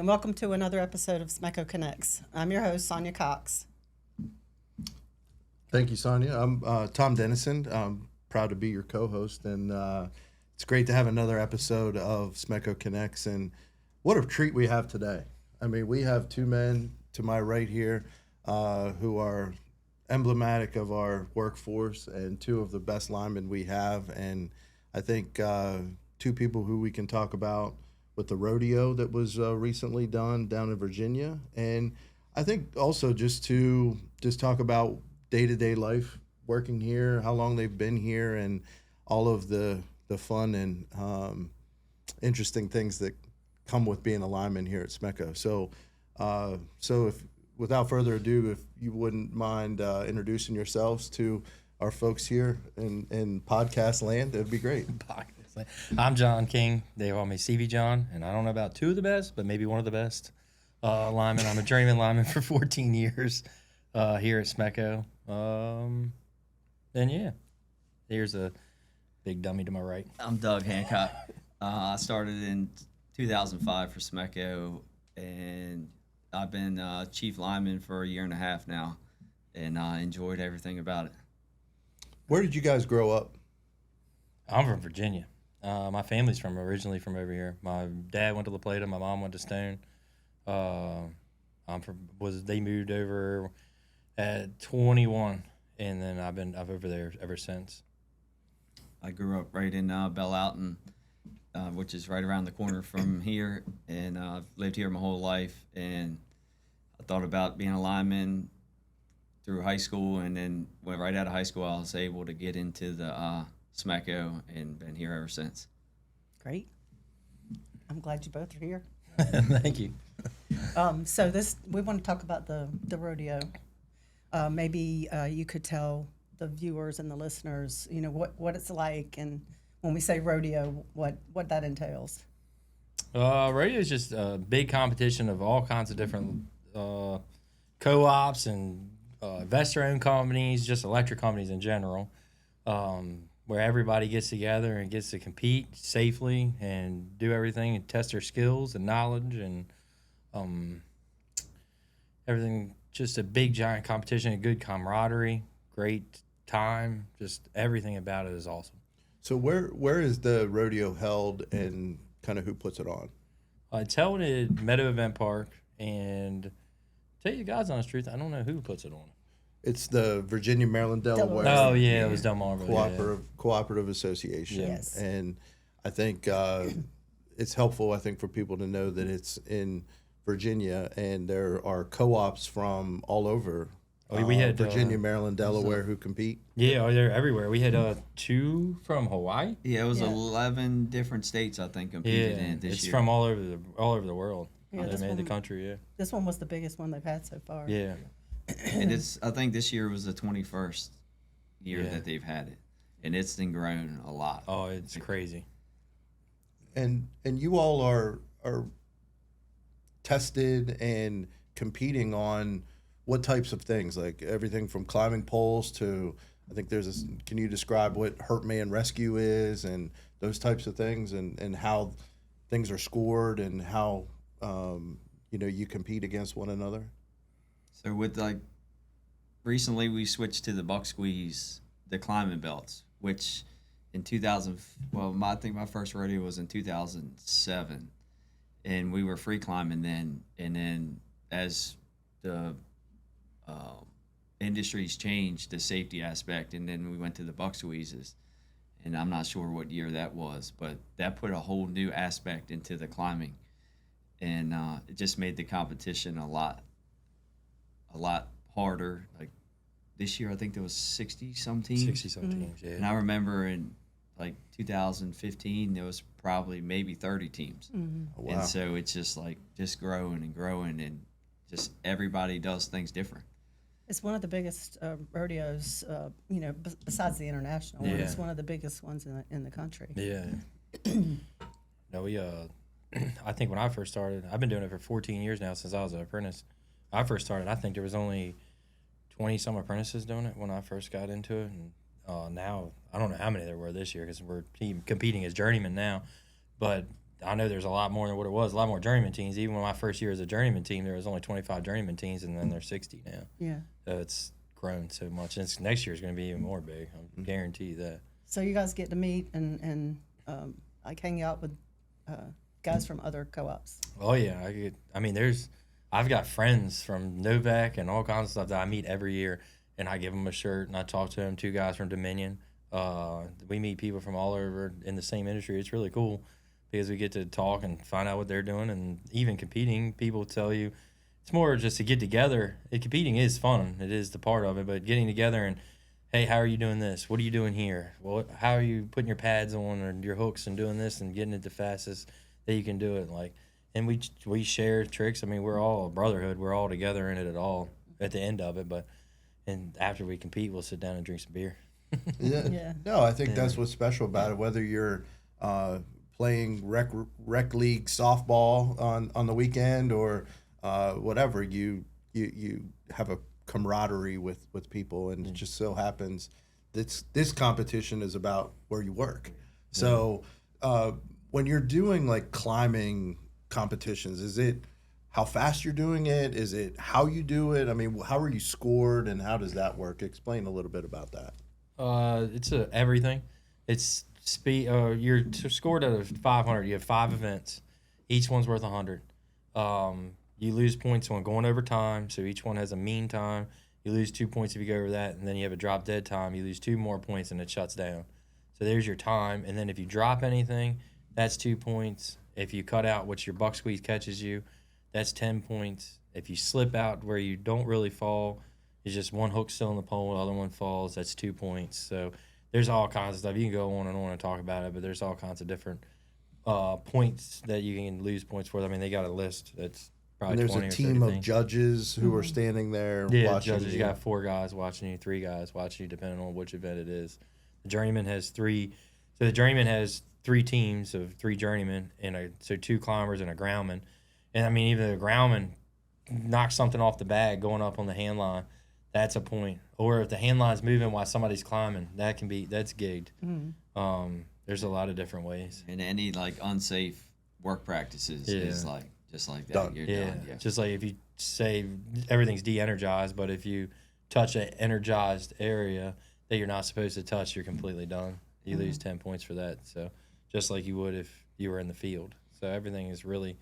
and welcome to another episode of SMECO Connects. I'm your host, Sonja Cox. Thank you, Sonja. I'm Tom Dennison. I'm proud to be your co-host, and it's great to have another episode of SMECO Connects. And what a treat we have today. I mean, we have two men to my right here who are emblematic of our workforce and two of the best linemen we have. And I think two people who we can talk about with the rodeo that was recently done down in Virginia. And I think also just talk about day-to-day life working here, how long they've been here, and all of the fun and interesting things that come with being a lineman here at SMECO. So if without further ado, if you wouldn't mind introducing yourselves to our folks here in podcast land, that'd be great. I'm John King. They call me CV John, and I don't know about two of the best, but maybe one of the best linemen. I'm a journeyman lineman for 14 years here at SMECO. And yeah, here's a big dummy to my right. I'm Doug Hancock. I started in 2005 for SMECO, and I've been chief lineman for a year and a half now, and I enjoyed everything about it. Where did you guys grow up? I'm from Virginia. My family's originally from over here. My dad went to La Plata. My mom went to Stone. They moved over at 21, and then I've over there ever since. I grew up right in Belle Alton, which is right around the corner from here, and I've lived here my whole life. And I thought about being a lineman through high school, and then right out of high school, I was able to get into the SMECO and been here ever since. Great. I'm glad you both are here. Thank you. So we want to talk about the rodeo. Maybe you could tell the viewers and the listeners, what it's like, and when we say rodeo, what that entails. Rodeo is just a big competition of all kinds of different co-ops and investor-owned companies, just electric companies in general, where everybody gets together and gets to compete safely and do everything and test their skills and knowledge and everything. Just a big, giant competition, a good camaraderie, great time. Just everything about it is awesome. So where is the rodeo held, and kind of who puts it on? It's held at Meadow Event Park, and to tell you the God's honest truth, I don't know who puts it on. It's the Virginia, Maryland, Delaware. Oh yeah, it was Delmarva. Cooperative Association. Yes. And I think it's helpful, I think, for people to know that it's in Virginia, and there are co-ops from all over We had Virginia, Maryland, Delaware who compete. Yeah, they're everywhere. We had 2 from Hawaii. Yeah, it was 11 different states, I think, competed in this it's year. from all over the world. Yeah, They made the country. Yeah. This one was the biggest one they've had so far. Yeah. And I think this year was the 21st year that they've had it, and it's been grown a lot. Oh, it's crazy. And you all are tested and competing on what types of things, like everything from climbing poles to, I think can you describe what Hurt Man Rescue is and those types of things, and how things are scored and how you compete against one another? So recently we switched to the buck squeeze, the climbing belts, which in 2000, I think my first rodeo was in 2007, and we were free climbing then. And then as the industries changed, the safety aspect, and then we went to the buck squeezes. And I'm not sure what year that was, but that put a whole new aspect into the climbing, and it just made the competition a lot harder. Like this year, I think there was 60-some teams. 60-some teams, yeah. And I remember in 2015, there was probably maybe 30 teams. Mm-hmm. Oh, wow. And so it's just growing and growing, and just everybody does things different. It's one of the biggest rodeos, besides the international one. It's one of the biggest ones in the country. Yeah. No, I think when I first started, I've been doing it for 14 years now, since I was an apprentice. I first started, I think there was only 20-some apprentices doing it when I first got into it. And now, I don't know how many there were this year, because we're competing as journeymen now. But I know there's a lot more than what it was. A lot more journeyman teams. Even when my first year as a journeyman team, there was only 25 journeyman teams, and then there's 60 now. Yeah. So it's grown so much. And next year is going to be even more big. I guarantee you that. So you guys get to meet and like hang out with guys from other co-ops. Oh yeah, I've got friends from Novak and all kinds of stuff that I meet every year, and I give them a shirt and I talk to them. 2 guys from Dominion. We meet people from all over in the same industry. It's really cool because we get to talk and find out what they're doing, and even competing. People tell you it's more just to get together. Competing is fun. It is the part of it, but getting together and, hey, how are you doing this? What are you doing here? Well, how are you putting your pads on or your hooks and doing this and getting it the fastest that you can do it? Like, and we share tricks. I mean, we're all a brotherhood. We're all together in it at the end of it. And after we compete, we'll sit down and drink some beer. Yeah. Yeah. No, I think that's what's special about it. Whether you're playing rec league softball on the weekend or whatever, you have a camaraderie with people, and it just so happens this competition is about where you work. So when you're doing like climbing competitions, is it how fast you're doing it? Is it how you do it? I mean, how are you scored, and how does that work? Explain a little bit about that. It's everything. It's speed. You're scored out of 500. You have 5 events. Each one's worth 100. You lose points on going over time, so each one has a mean time. You lose 2 points if you go over that, and then you have a drop dead time. You lose 2 more points, and it shuts down. So there's your time, and then if you drop anything, that's 2 points. If you cut out, which your buck squeeze catches you, that's 10 points. If you slip out where you don't really fall, it's just one hook still in the pole, the other one falls, that's 2 points. So there's all kinds of stuff. You can go on and talk about it, but there's all kinds of different points that you can lose points for. I mean, they got a list that's probably And there's 20 a or team 30 of judges who are standing there watching judges. you. You got 4 guys watching you, 3 guys watching you, depending on which event it is. The journeyman has 3. So the journeyman has 3 teams of 3 journeymen, so 2 climbers and a groundman. And I mean, even the groundman knocks something off the bag going up on the hand line, that's a point. Or if the hand line's moving while somebody's climbing, that's gigged. There's a lot of different ways. And any like unsafe work practices is like just like that. Done. You're done. Yeah. Just like if you say everything's de-energized, but if you touch an energized area that you're not supposed to touch, you're completely done. You lose 10 points for that. So just like you would if you were in the field. So everything is really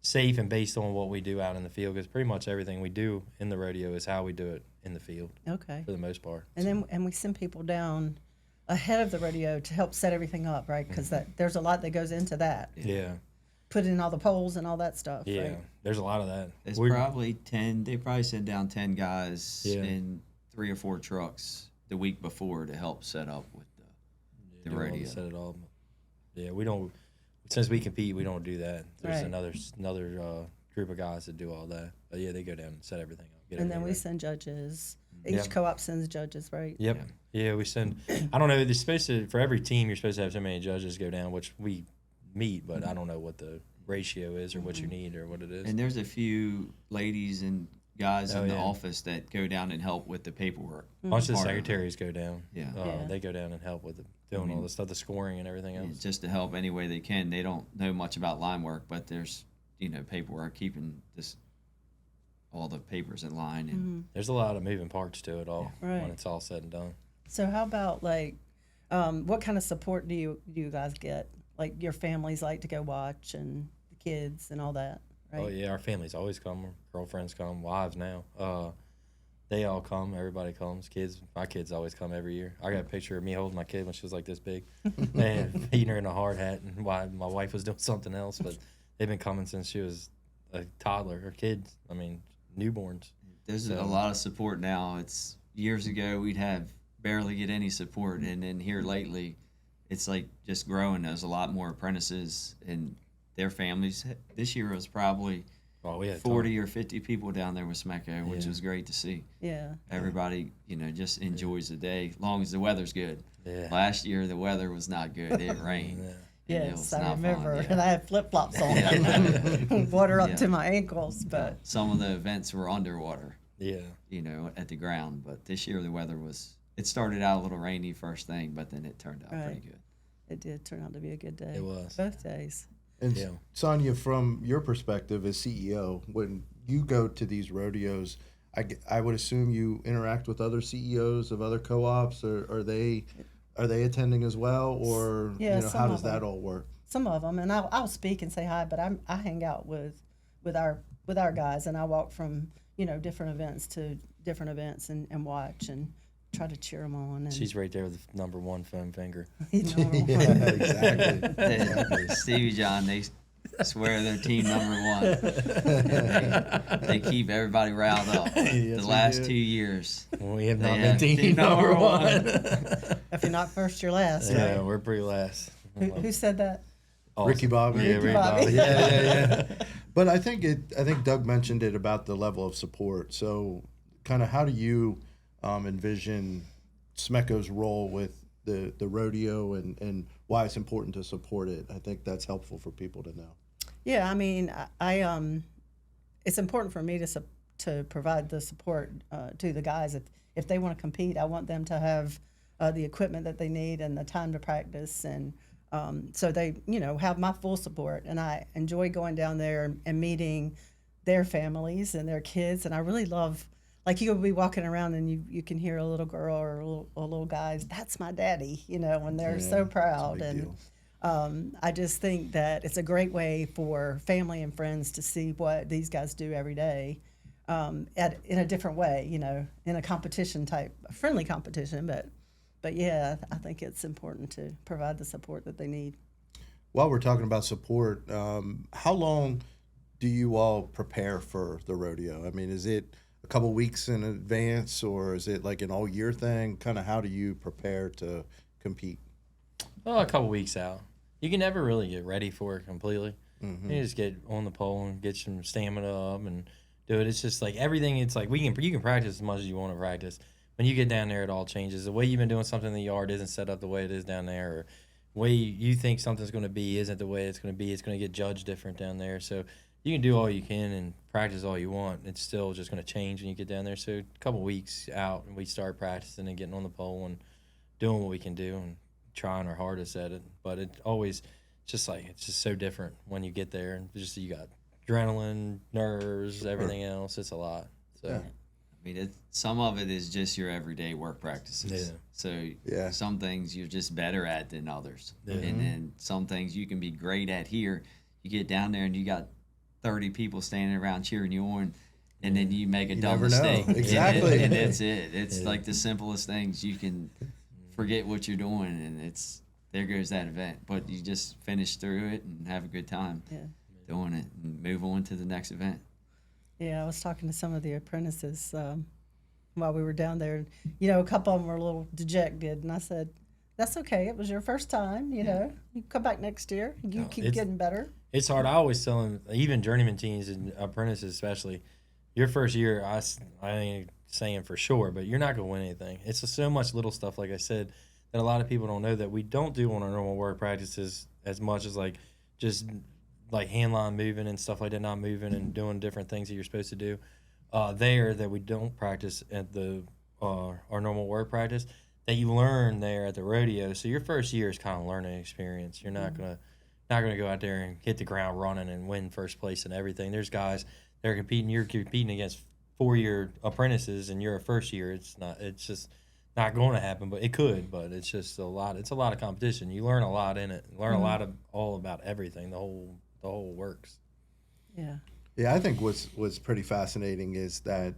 safe and based on what we do out in the field, because pretty much everything we do in the rodeo is how we do it in the field. Okay. For the most part. And we send people down ahead of the rodeo to help set everything up, right? Because there's a lot that goes into that. Yeah. Put in all the poles and all that stuff. Yeah. Right? There's a lot of that. It's probably 10. They probably send down 10 guys Yeah. in 3 or 4 trucks the week before to help set up with the Do all rodeo. Set it all. Yeah, we don't. Since we compete, we don't do that. There's Right. another group of guys that do all that. But yeah, they go down and set everything up. Get And then everything we ready. send judges. Each Yep. co-op sends judges, right? Yep. Yeah, we send. I don't know. They're supposed to, for every team, you're supposed to have so many judges go down, which we meet, but I don't know what the ratio is or what you need or what it is. And there's a few ladies and guys in the yeah. office that go down and help with the paperwork. A bunch of the part of it. secretaries go down. Yeah. Yeah. They go down and help with doing all the stuff, the scoring and everything else. Just to help any way they can. They don't know much about line work, but there's paperwork keeping all the papers in line. And There's a lot of moving parts to it all Right. when it's all said and done. So how about like, what kind of support do you guys get? Like your families like to go watch, and the kids and all that, right? Oh yeah, our families always come. Our girlfriends come, wives now. They all come. Everybody comes. Kids, my kids always come every year. I got a picture of me holding my kid when she was like this big, and feeding her in a hard hat, and while my wife was doing something else. But they've been coming since she was a toddler. Her kids, I mean, newborns. there's So- a lot of support now. It's years ago we'd have barely get any support, and then here lately, it's like just growing. There's a lot more apprentices and their families. This year was probably Oh, we had 40 or 50 people down there with SMECO, which Yeah. was great to see. Yeah. Everybody, just enjoys the day, as long as the weather's good. Yeah. Last year, the weather was not good. It rained. Yeah. and it Yes, was I not fun, remember. yeah. And I had flip flops on, Yeah. water up Yeah. to my ankles, but Some of the events were underwater, Yeah. at the ground. But this year, the weather it started out a little rainy first thing, but then it turned out Right. pretty good. it did turn out to be a good day. It was. Both days. And Yeah. Sonja, from your perspective as CEO, when you go to these rodeos, I would assume you interact with other CEOs of other co-ops, or are they attending as well, or Yeah, how some does of that them. all work? Some of them, and I'll speak and say hi, but I hang out with our guys, and I walk from different events to different events and watch and try to cheer them on. And She's right there with the number one foam finger. Yeah, exactly. Stevie John, they swear they're team number one. And they keep everybody riled up. Yes, The we last do. 2 years, We have they not have been team number one. If you're not first, you're last, Yeah, right? we're pretty last. Who said that? Ricky Bobby. Yeah, Ricky Ricky Bobby. Bobby. Yeah. But I think Doug mentioned it about the level of support. So, kind of, how do you envision SMECO's role with the rodeo and why it's important to support it? I think that's helpful for people to know. Yeah, I mean, it's important for me to provide the support to the guys. If they want to compete, I want them to have the equipment that they need and the time to practice, and so they have my full support. And I enjoy going down there and meeting their families and their kids. And I really love, like, you'll be walking around and you can hear a little girl or a little guy, "That's my daddy," and they're so proud. It's a big And deal. I just think that it's a great way for family and friends to see what these guys do every day in a different way, in a competition type, a friendly competition. But yeah, I think it's important to provide the support that they need. While we're talking about support, how long do you all prepare for the rodeo? I mean, is it a couple weeks in advance, or is it like an all year thing? Kind of, how do you prepare to compete? Well, a couple weeks out. You can never really get ready for it completely. Mm-hmm. You just get on the pole and get some stamina up and do it. It's just like everything. It's like you can practice as much as you want to practice. When you get down there, it all changes. The way you've been doing something in the yard isn't set up the way it is down there, or the way you think something's going to be isn't the way it's going to be. It's going to get judged different down there. So you can do all you can and practice all you want. It's still just going to change when you get down there. So a couple weeks out, and we start practicing and getting on the pole and doing what we can do and trying our hardest at it. But it's just so different when you get there, and just you got adrenaline, nerves, everything else. It's a lot. So Yeah. I mean, some of it is just your everyday work practices. Yeah. So Yeah. some things you're just better at than others. Yeah. And then some things you can be great at here. You get down there and you got 30 people standing around cheering you on, and then you make a dumb never know. mistake. Exactly. And that's it. It's Yeah. like the simplest things. You can forget what you're doing, and there goes that event. But you just finish through it and have a good time Yeah. doing it and move on to the next event. Yeah, I was talking to some of the apprentices while we were down there. A couple of them were a little dejected, and I said, "That's okay. It was your first time. You come back next year. You No, keep it's- getting better." it's hard. I always tell them, even journeyman teams and apprentices especially, your first year, I ain't saying for sure, but you're not going to win anything. It's just so much little stuff, like I said, that a lot of people don't know that we don't do on our normal work practices as much as like just like hand line moving and stuff like that, not moving and doing different things that you're supposed to do there that we don't practice at the our normal work practice that you learn there at the rodeo. So your first year is kind of learning experience. You're not gonna go out there and hit the ground running and win first place and everything. There's guys that are competing. You're competing against 4-year apprentices, and you're a first year. It's just not going to happen, but it could. But it's just a lot. It's a lot of competition. You learn a lot in it. You learn a lot of all about everything. The whole works. Yeah. Yeah, I think what's pretty fascinating is that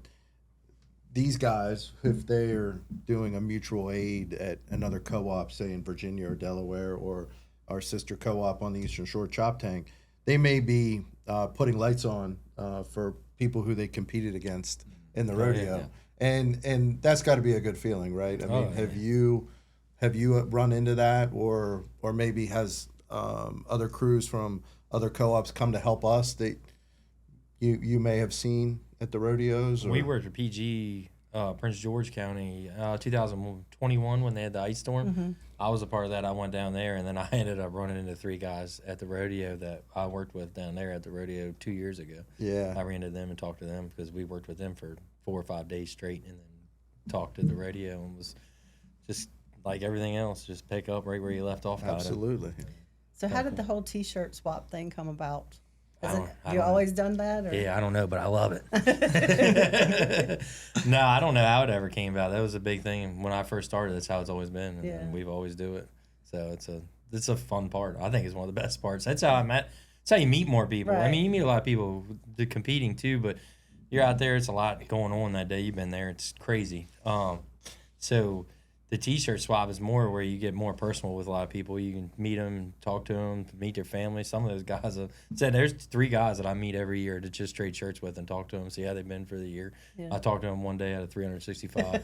these guys, if they're doing a mutual aid at another co-op, say in Virginia or Delaware, or our sister co-op on the Eastern Shore, Chop Tank, they may be putting lights on for people who they competed against in the rodeo, and that's got to be a good feeling, right? I mean, have you run into that, or maybe has other crews from other co-ops come to help us that you may have seen at the rodeos? Or? We worked with PG, Prince George County, 2021 when they had the ice storm. Mm-hmm. I was a part of that. I went down there, and then I ended up running into 3 guys at the rodeo that I worked with down there at the rodeo 2 years ago. Yeah. I ran into them and talked to them because we worked with them for 4 or 5 days straight, and then talked to the rodeo, and was just like everything else, just pick up right where you left off. Absolutely. So how did the whole T-shirt swap thing come about? I Has don't you know. always done that? Or? Yeah, I don't know, but I love it. No, I don't know how it ever came about. That was a big thing when I first started. That's how it's always been, and, Yeah. and we've always do it. So it's a fun part. I think it's one of the best parts. That's how I met. That's how you meet more people. I Right. mean, you meet a lot of people competing too, but you're out there. It's a lot going on that day. You've been there. It's crazy. So the T-shirt swap is more where you get more personal with a lot of people. You can meet them, talk to them, meet their family. Some of those guys have said there's 3 guys that I meet every year to just trade shirts with and talk to them, see how they've been for the year. Yeah. I talked to them one day out of 365.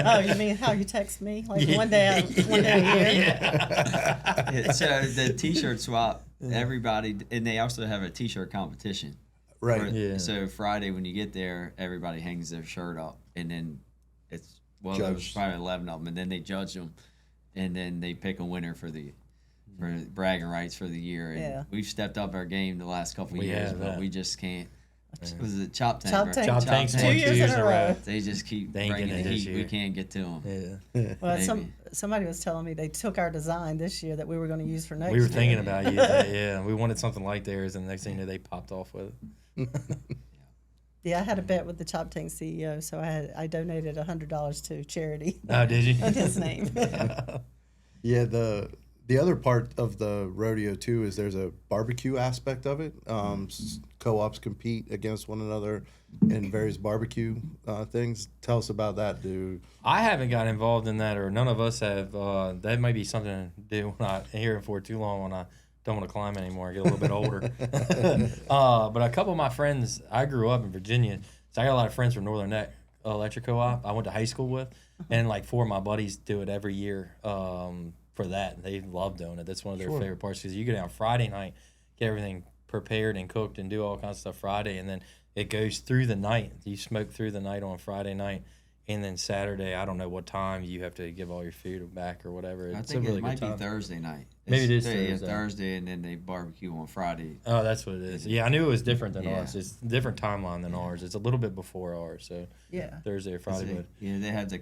Oh, you mean how you text me? Like one day a year? Yeah. Yeah, so the T-shirt swap, everybody, and they also have a T-shirt competition. Right. Where- Yeah. So Friday when you get there, everybody hangs their shirt up, and then there was Judged. probably 11 of them, and then they judge them, and then they pick a winner for bragging rights for the year. And Yeah. we've stepped up our game the last couple of We years, have but that. we just can't. Was it Chop Tank? Chop right? Tank. Chop Tank's Tank. won 2 2 years in a row. They just keep They ain't bringing getting the it this heat. We year. can't get to them. Yeah. Well, Maybe. somebody was telling me they took our design this year that we were going to use for next We were year. thinking about using it, yeah. We wanted something like theirs, and the next thing you know, they popped off with it. Yeah, I had a bet with the Chop Tank CEO, so I donated $100 to charity Oh, did you? in his name. Yeah, the other part of the rodeo too is there's a barbecue aspect of it. Co-ops compete against one another in various barbecue things. Tell us about that, dude. I haven't got involved in that, or none of us have. That might be something to do when I hear it for too long when I don't want to climb anymore. I get a little bit older. But a couple of my friends, I grew up in Virginia, so I got a lot of friends from Northern Neck Electric Co-op I went to high school with, and like 4 of my buddies do it every year for that. They love doing it. That's one of their favorite parts because you get out Friday night, get everything prepared and cooked and do all kinds of stuff Friday, and then it goes through the night. You smoke through the night on Friday night. And then Saturday, I don't know what time you have to give all your food back or whatever. I It's think a really it might good time. be Thursday night. Maybe it is It's Thursday. Thursday, and then they barbecue on Friday. Oh, that's what it is. Yeah, I knew it was different than Yeah. ours. It's a different timeline than ours. It's a little bit before ours, so Yeah. Thursday or Friday. But They have the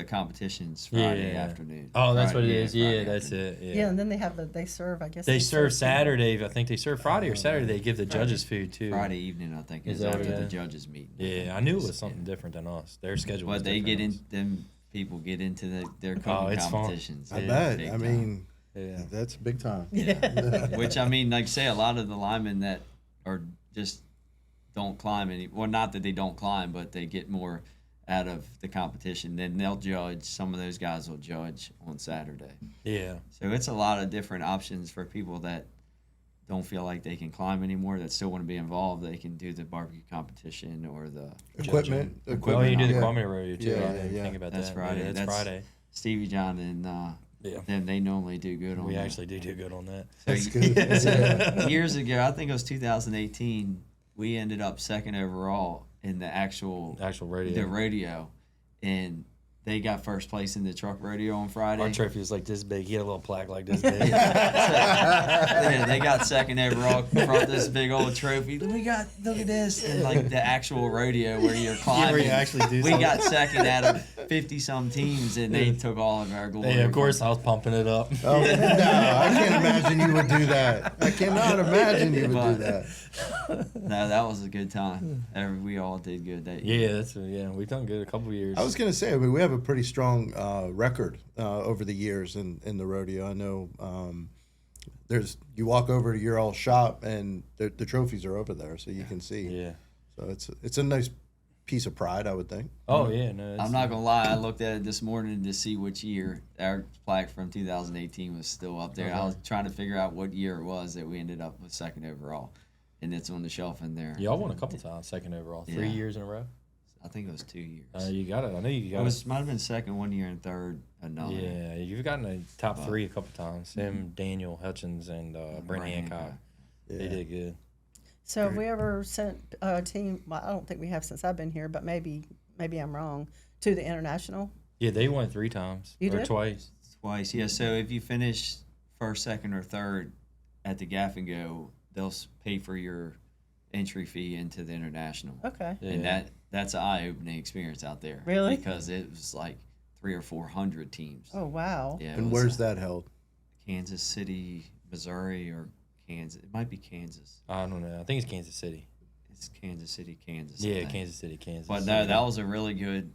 competitions Friday Yeah. afternoon. oh, that's what it Friday- is. Friday Yeah, that's afternoon. it. Yeah. Yeah, and then they serve, I guess. They serve people. Saturday. I think they serve Friday or Saturday. They give the judges food too. Friday evening, I think, Is is that after what it the is? judges meet. Yeah, I knew it was something different than us. Their schedule. was But they get different in. Them people get into their cooking Oh, it's fun. competitions. I Yeah, bet. big I time. mean, than us. Yeah. that's big time. Yeah. Which I mean, like say a lot of the linemen that are just don't climb any. Well, not that they don't climb, but they get more out of the competition. Then they'll judge. Some of those guys will judge on Saturday. Yeah. So it's a lot of different options for people that don't feel like they can climb anymore that still want to be involved. They can do the barbecue competition or the Equipment. Oh, you do the yeah. Kwame Rodeo too. Yeah, I didn't yeah. think about That's that. Friday. Yeah, that's That's- Friday. Stevie John and Yeah. them. They normally do good on We that. actually do good on that. That's good. Years ago, I think it was 2018, we ended up second overall in the actual Rodeo. the rodeo, and they got first place in the truck rodeo on Friday. Our trophy was like this big. He had a little plaque like this big. Yeah, they got second overall, brought this big old trophy. Look at this, and like the actual rodeo where you're climbing. where you actually do we something. got second out of 50 some teams, and they took all of our glory. Yeah, of course I was pumping it up. Oh, no, I can't imagine you would do that. I cannot imagine you would do that. No, that was a good time. We all did good that year. Yeah, we've done good a couple of years. I was gonna say, I mean, we have a pretty strong record over the years in the rodeo. I know you walk over to your old shop and the trophies are over there, so you can see. Yeah. So it's a nice piece of pride, I would think. Oh yeah, no. I'm not gonna lie. I looked at it this morning to see which year our plaque from 2018 was still up there. I was trying to figure out what year it was that we ended up with second overall, and it's on the shelf in there. Y'all won a couple times, second overall, 3 Yeah. years in a row. I think it was 2 years. You got it. I know you got it. Might have been second one year and third another. Yeah, you've gotten a top 3 a couple times. Him, Daniel Hutchins, and Brent Hancock. They did good. So have we ever sent a team? Well, I don't think we have since I've been here, but maybe I'm wrong. To the international. Yeah, they won 3 times You or did? twice. Twice. Yeah. So if you finish first, second, or third at the Gaff and Go, they'll pay for your entry fee into the international. Okay. Yeah. And that's an eye-opening experience out there. Really? Because it was like 300 or 400 teams. Oh wow. Yeah. And where's that held? Kansas City, Missouri, or Kansas. It might be Kansas. I don't know. I think it's Kansas City. It's Kansas City, Kansas. I Yeah, think. Kansas City, Kansas. But no, that was a really good.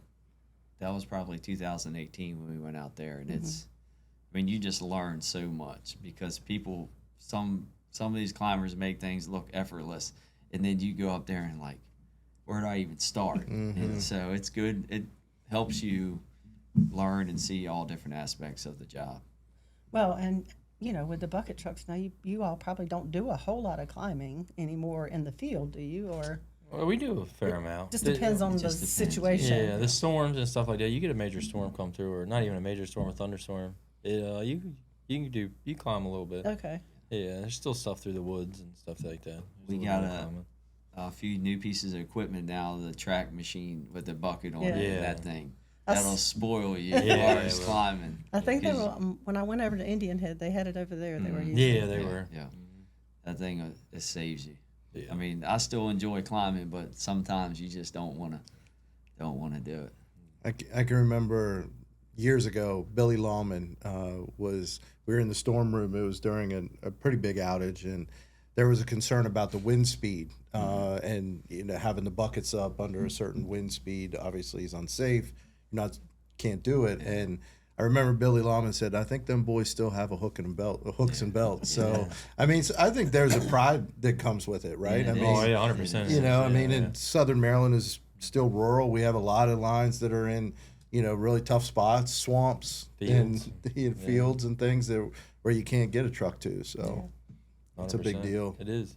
That was probably 2018 when we went out there, and it's. I mean, you just learn so much because people, some of these climbers make things look effortless, and then you go up there and like, where do I even start? And so it's good. It helps you learn and see all different aspects of the job. Well, and you know, with the bucket trucks now, you all probably don't do a whole lot of climbing anymore in the field, do you? Or Well, we do a fair amount. just depends on the just depends. situation. Yeah, the storms and stuff like that. You get a major storm come through, or not even a major storm, a thunderstorm. You can climb a little bit. Okay. Yeah, there's still stuff through the woods and stuff like that. We got a few new pieces of equipment now. The track machine with the bucket on it. Yeah. That thing. That's- That'll spoil you Yeah, as far it as will. climbing. I think they 'Cause- were when I went over to Indian Head, they had it over there. They were using. Yeah, they were. Yeah. That thing it saves you. Yeah. I mean, I still enjoy climbing, but sometimes you just don't want to do it. I can remember years ago, Billy Lawman we were in the storm room. It was during a pretty big outage, and there was a concern about the wind speed and having the buckets up under a certain wind speed obviously is unsafe. Can't do it. And I remember Billy Lawman said, "I think them boys still have hooks and belts." So I mean, I think there's a pride that comes with it, right? Yeah, I mean, Oh, yeah, 100%. I mean, in Southern Maryland is still rural. We have a lot of lines that are in, really tough spots, swamps, Fields. and fields and things where you can't get a truck to. So it's a big 100%. deal. It is.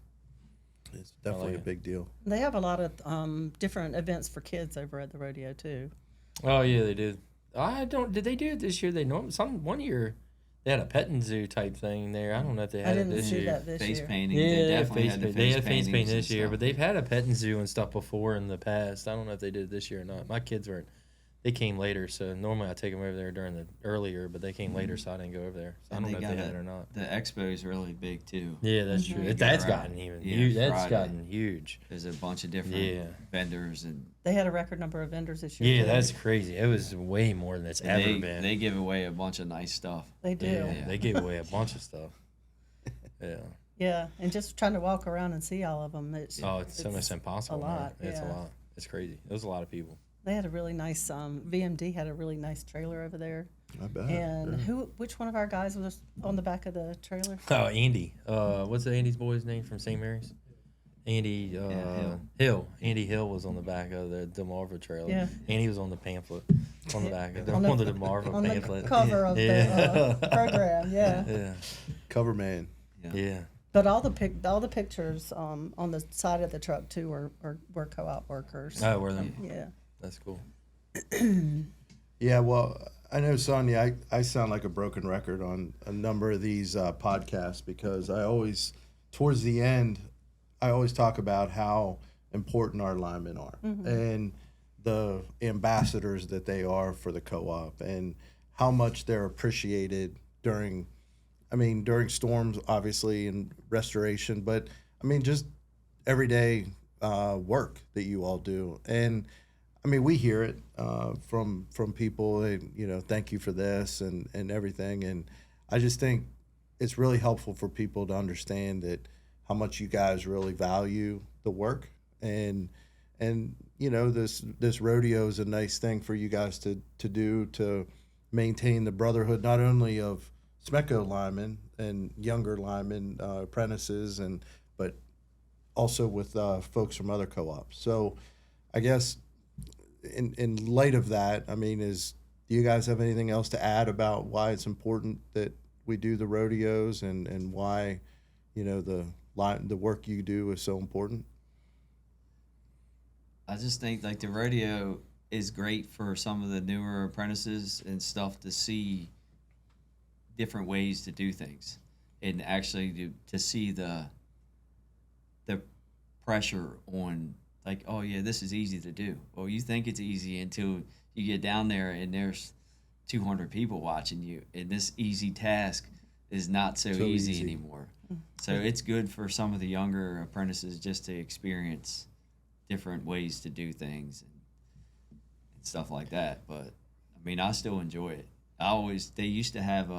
It's definitely like a it. big deal. They have a lot of different events for kids over at the rodeo too. Oh yeah, they did. Did they do it this year? One year they had a petting zoo type thing there. I don't know if they I had it didn't this see year. that this Face year. painting. Yeah, They definitely face had the paint. They had face paintings paint and this year, stuff. but they've had a petting zoo and stuff before in the past. I don't know if they did it this year or not. My kids weren't. They came later, so normally I take them over there during the earlier, but they came later, so I didn't go over there. So I And don't know if they got had it or not. The expo is really big too. Yeah, that's Mhm. true. They That's got around. gotten even Yeah, huge. That's Friday. gotten huge. There's a bunch of different Yeah. vendors, and They had a record number of vendors this year. Yeah, too. that's crazy. It was way more than it's ever been. they give away a bunch of nice stuff. They do. Yeah, they gave away a bunch of stuff. Yeah. Yeah, and just trying to walk around and see all of them. It's It's impossible. a man. lot, It's a yeah. lot. It's crazy. It was a lot of people. They had a really nice VMD had a really nice trailer over there. I bet. And which one of our guys was on the back of the trailer? Oh, Andy. What's Andy's boy's name from St. Mary's? Andy Hill. Andy Hill was on the back of the DeMarva trailer. Yeah. Andy was on the pamphlet on the back of On the, the- DeMarva on the pamphlet. cover of Yeah. the program, yeah. Yeah. Cover man. Yeah. But all the pictures on the side of the truck too were co-op workers. Oh, were they? Yeah. That's cool. Yeah, well, I know, Sonja, I sound like a broken record on a number of these podcasts because towards the end, I always talk about how important our linemen are and the ambassadors that they are for the co-op and how much they're appreciated during storms, obviously, and restoration, but I mean, just everyday work that you all do. And I mean, we hear it from people, thank you for this and everything. And I just think it's really helpful for people to understand that how much you guys really value the work. And this rodeo is a nice thing for you guys to do to maintain the brotherhood, not only of SMECO linemen and younger linemen, apprentices, but also with folks from other co-ops. So I guess in light of that, I mean, do you guys have anything else to add about why it's important that we do the rodeos and why, the work you do is so important? I just think like the rodeo is great for some of the newer apprentices and stuff to see different ways to do things and actually to see the pressure on like, oh yeah, this is easy to do. Well, you think it's easy until you get down there and there's 200 people watching you, and this easy task is not so easy anymore. So it's good for some of the younger apprentices just to experience different ways to do things and stuff like that. But I mean, I still enjoy it. They used to have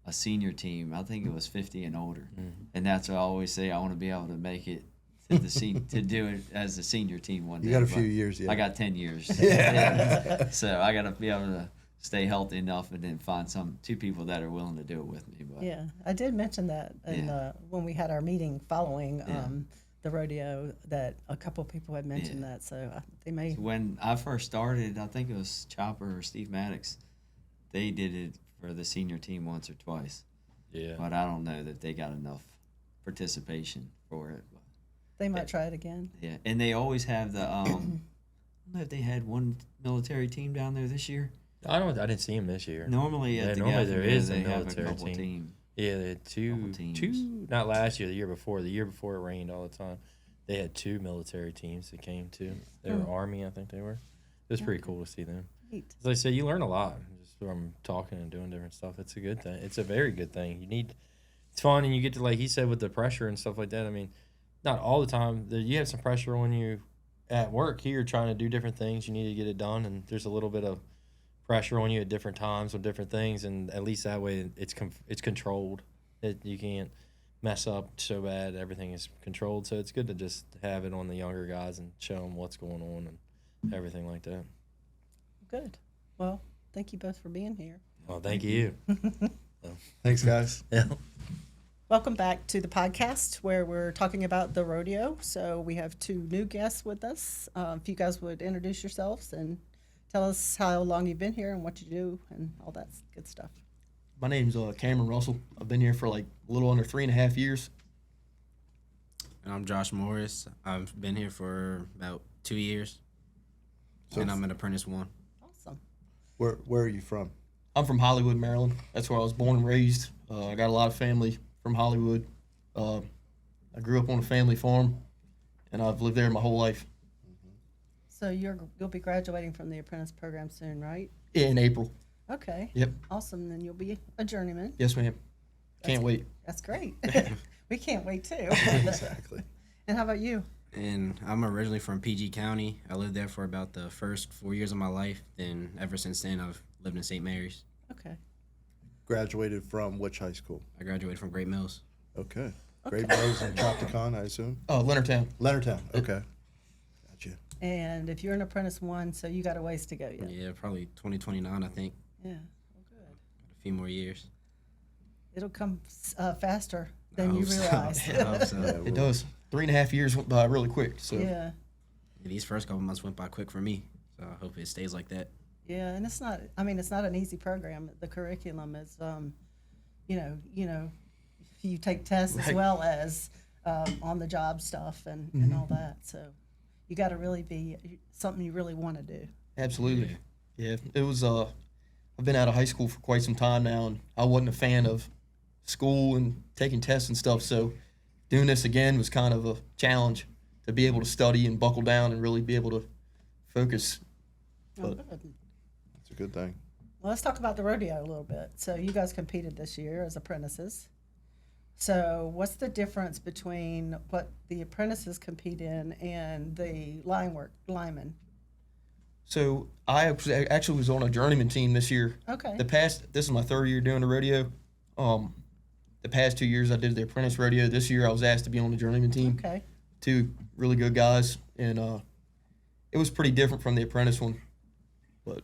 a senior team. I think it was 50 and older, and that's what I always say. I want to be able to make it to the to do it as a senior team one day. You got a but few years yet. I got 10 years. Yeah. So I got to be able to stay healthy enough and then find two people that are willing to do it with me. But Yeah, I did mention that in when we had our meeting following the rodeo, that a couple people had mentioned that, so they may. when I first started, I think it was Chopper or Steve Maddox. They did it for the senior team once or twice. Yeah. But I don't know that they got enough participation for it. But, They might try it again. yeah, and they always have the. I don't know if they had one military team down there this year. I didn't see him this year. Normally at the normally Gaffney there is they a have a military couple team. teams. Yeah, they had Couple teams. two. Not last year, the year before. The year before it rained all the time. They had 2 military teams that came too. They were Army, I think they were. It was pretty cool to see them. Neat. As I said, you learn a lot just from talking and doing different stuff. It's a good thing. It's a very good thing. It's fun, and you get to, like he said, with the pressure and stuff like that. I mean, not all the time. You have some pressure when you at work here trying to do different things. You need to get it done, and there's a little bit of pressure on you at different times with different things, and at least that way it's controlled. You can't mess up so bad. Everything is controlled, so it's good to just have it on the younger guys and show them what's going on and everything like that. Good. Well, thank you both for being here. Well, thank you. Thanks, guys. Yeah. Welcome back to the podcast where we're talking about the rodeo. So we have 2 new guests with us. If you guys would introduce yourselves and tell us how long you've been here and what you do and all that good stuff. My name's Cameron Russell. I've been here for like a little under 3.5 years. And I'm Josh Morris. I've been here for about 2 years, So- and I'm an apprentice 1. Awesome. Where are you from? I'm from Hollywood, Maryland. That's where I was born and raised. I got a lot of family from Hollywood. I grew up on a family farm, and I've lived there my whole life. So you'll be graduating from the apprentice program soon, right? In April. Okay. Yep. Awesome. Then you'll be a journeyman. Yes, ma'am. Can't wait. That's great. We can't wait too. Exactly. And how about you? And I'm originally from PG County. I lived there for about the first 4 years of my life. Then ever since then, I've lived in St. Mary's. Okay. Graduated from which high school? I graduated from Great Mills. Okay. Great Mills and Chopticon, I assume. Leonardtown. Leonardtown. Okay. Gotcha. And if you're an apprentice 1, so you got a ways to go yet. Yeah, probably 2029, I think. Yeah. Well, good. A few more years. It'll come faster I than you hope so. realize. I hope so. It does. 3.5 years went by really quick. So Yeah. These first couple months went by quick for me, so I hope it stays like that. Yeah, and it's not an easy program. The curriculum is, you take tests as Right. well as on the job stuff and all that. So you got to really be something you really want to do. absolutely. Yeah. It was. I've been out of high school for quite some time now, and I wasn't a fan of school and taking tests and stuff. So doing this again was kind of a challenge to be able to study and buckle down and really be able to focus. Oh, But- good. It's a good thing. Well, let's talk about the rodeo a little bit. So you guys competed this year as apprentices. So what's the difference between what the apprentices compete in and the linemen? So I actually was on a journeyman team this year. Okay. This is my 3rd year doing the rodeo. The past 2 years I did the apprentice rodeo. This year I was asked to be on the journeyman team. Okay. 2 really good guys, and it was pretty different from the apprentice one. But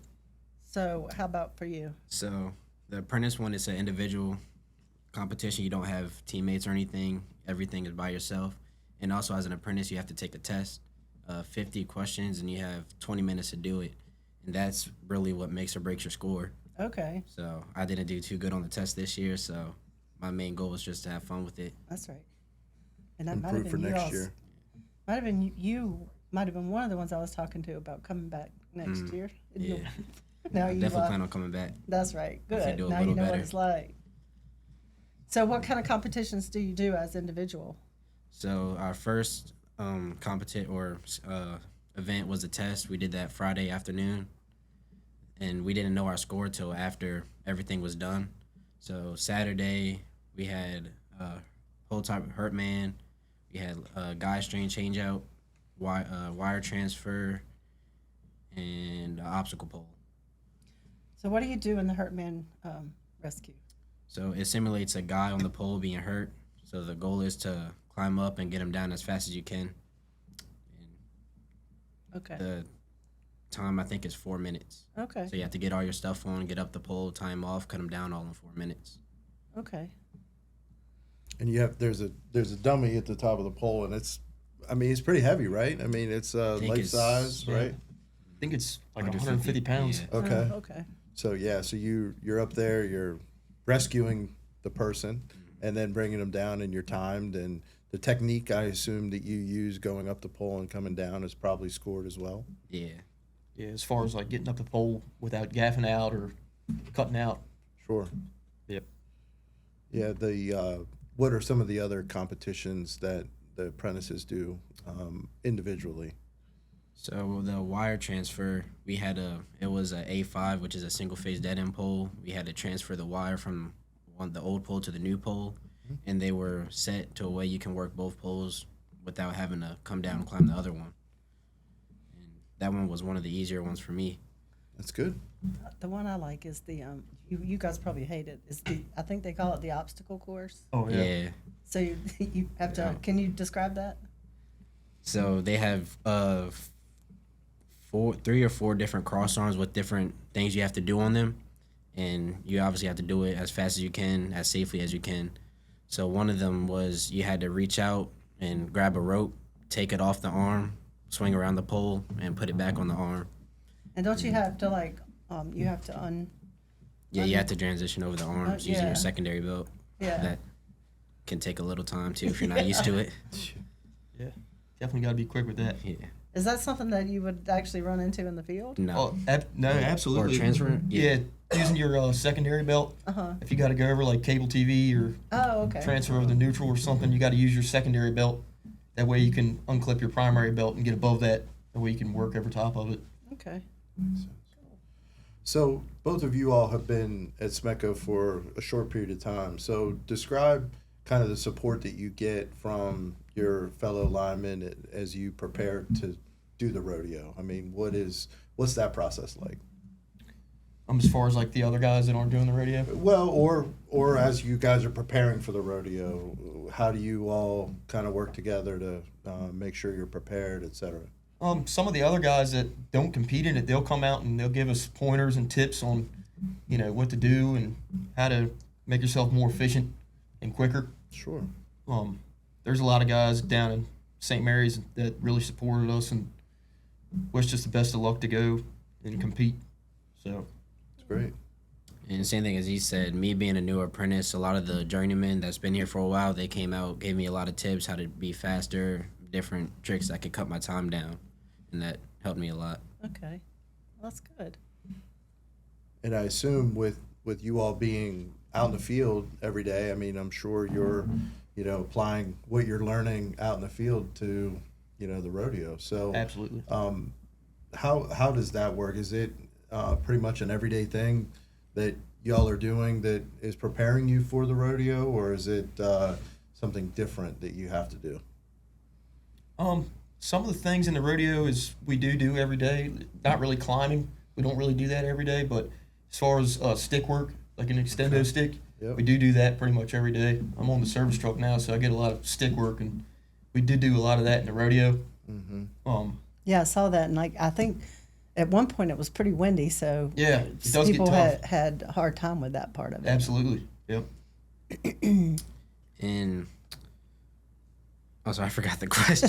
So how about for you? So the apprentice one is an individual competition. You don't have teammates or anything. Everything is by yourself. And also as an apprentice, you have to take a test, 50 questions, and you have 20 minutes to do it. And that's really what makes or breaks your score. Okay, So I didn't do too good on the test this year. So my main goal was just to have fun with it. that's right. And that might have Improve for been you next all's- year. Might have been you. Might have been one of the ones I was talking to about coming back next year. And Yeah. Now I you. definitely plan on coming back. That's right. Hopefully Good. do a Now you little know what better. it's like. So what kind of competitions do you do as individual? So our first event was a test. We did that Friday afternoon, and we didn't know our score till after everything was done. So Saturday we had whole type of hurt man, we had guy string change out, wire transfer, and obstacle pole. So what do you do in the hurt man rescue? So it simulates a guy on the pole being hurt. So the goal is to climb up and get him down as fast as you can. Okay. The time, I think, is 4 minutes. Okay. So you have to get all your stuff on, get up the pole, tie him off, cut him down all in 4 minutes. Okay. And you have there's a dummy at the top of the pole, and it's pretty heavy, right? I mean, it's think life it's- size, yeah. right? I think it's like 150 pounds. Yeah. Okay. Oh, okay. So yeah, so you're up there, you're rescuing the person, and then bringing them down, and you're timed, and the technique I assume that you use going up the pole and coming down is probably scored as well. Yeah. Yeah, as far as like getting up the pole without gaffing out or cutting out. Sure. Yep. Yeah. The what are some of the other competitions that the apprentices do individually? So the wire transfer, it was a A5, which is a single phase dead end pole. We had to transfer the wire from the old pole to the new pole, and they were set to a way you can work both poles without having to come down and climb the other one. And that one was one of the easier ones for me. That's good. The one I like is the you guys probably hate it. Is I think they call it the obstacle course. Oh Yeah. So you have to. Can you describe that? So they have 3 or 4 different cross arms with different things you have to do on them, and you obviously have to do it as fast as you can, as safely as you can. So one of them was you had to reach out and grab a rope, take it off the arm, swing around the pole, and put it back on the arm. And don't you have to you have to Yeah, you have to transition over the arms using yeah. your secondary belt. yeah. That can take a little time too if you're not used to it. Yeah. Definitely got to be quick with that. Yeah. Is that something that you would actually run into in the field? No. Oh, no, absolutely. Or transfer? Yeah, using your secondary belt. Uh-huh. If you got to go over like cable TV or Oh, okay. transfer over the neutral or something, you got to use your secondary belt. That way you can unclip your primary belt and get above that. That way you can work over top of it. Okay. So both of you all have been at SMECO for a short period of time. So describe kind of the support that you get from your fellow linemen as you prepare to do the rodeo. I mean, what's that process like? As far as like the other guys that aren't doing the rodeo. Well, or as you guys are preparing for the rodeo, how do you all kind of work together to make sure you're prepared, et cetera? Some of the other guys that don't compete in it, they'll come out and they'll give us pointers and tips on, what to do and how to make yourself more efficient and quicker. Sure. There's a lot of guys down in St. Mary's that really supported us and wish us the best of luck to go and compete. So It's great. And same thing as he said, me being a new apprentice, a lot of the journeymen that's been here for a while, they came out, gave me a lot of tips how to be faster, different tricks that could cut my time down. And that helped me a lot. Okay. Well, that's good. And I assume with you all being out in the field every day, I mean, I'm sure you're, applying what you're learning out in the field to, the rodeo. So absolutely. how does that work? Is it pretty much an everyday thing that y'all are doing that is preparing you for the rodeo, or is it something different that you have to do? Some of the things in the rodeo is we do every day. Not really climbing. We don't really do that every day. But as far as stick work, like an extendo stick, Yep. we do that pretty much every day. I'm on the service truck now, so I get a lot of stick work, and we did do a lot of that in the rodeo. Mm-hmm. Yeah, I saw that, and I think at one point it was pretty windy, so Yeah, it does get people tough. had a hard time with that part of it. Absolutely. Yep. And also, I forgot the question.